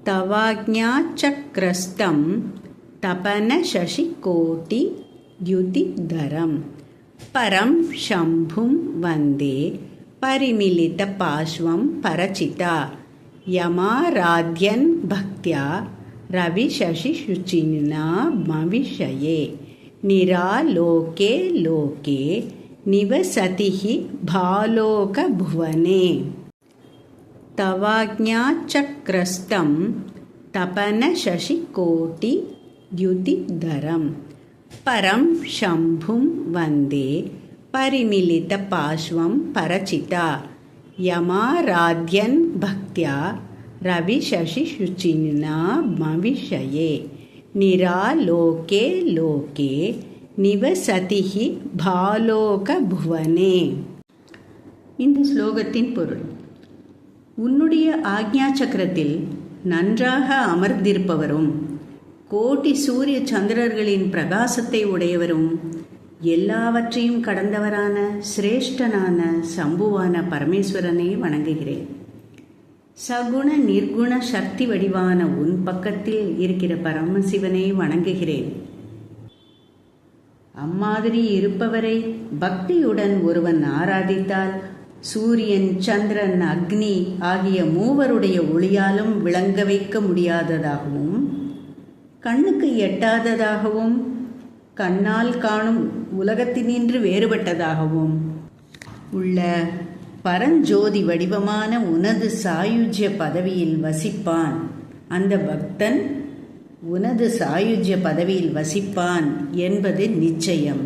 தவாக்ஞாச்சக்ரஸ்தம் தபனசசிகோட்டி த்யுதிதரம் பரம் சம்பும் வந்தே பரிமிலிதபார்ஷ்வம் பரசிதா யமாராத்யன் பக்த்யா ரவிசசிசுச்சினா மவிஷயே நிராலோகே லோகே நிவசதிஹி பாலோகபுவனே. தவாக்ஞாச்சக்ரஸ்தம் தபனசசிகோட்டி த்யுதிதரம் பரம் சம்பும் வந்தே பரிமிலிதபார்ஷ்வம் பரசிதா யமாராத்யன் பக்த்யா ரவிசசிசுச்சினா மவிஷயே நிராலோகே லோகே நிவசதிஹி பாலோகபுவனே. இந்த ஸ்லோகத்தின் பொருள்: உன்னுடைய ஆக்ஞா சக்கரத்தில் நன்றாக அமர்ந்திருப்பவரும் கோட்டி சூரிய சந்திரர்களின் பிரகாசத்தை உடையவரும் எல்லாவற்றையும் கடந்தவரான சிரேஷ்டனான சம்புவான பரமேஸ்வரனை வணங்குகிறேன். சகுண நிர்குண சக்தி வடிவான உன் பக்கத்தில் இருக்கிற பரமசிவனை வணங்குகிறேன். அம்மாதிரி இருப்பவரை பக்தியுடன் ஒருவன் ஆராதித்தால் சூரியன், சந்திரன், அக்னி ஆகிய மூவருடைய ஒளியாலும் விளங்க வைக்க முடியாததாகவும், கண்ணுக்கு எட்டாததாகவும், கண்ணால் காணும் உலகத்தினின்று வேறுபட்டதாகவும் உள்ள பரஞ்சோதி வடிவமான உனது சாயுஜ்ய பதவியில் வசிப்பான். அந்த பக்தன் உனது சாயுஜ்ய பதவியில் வசிப்பான் என்பது நிச்சயம்.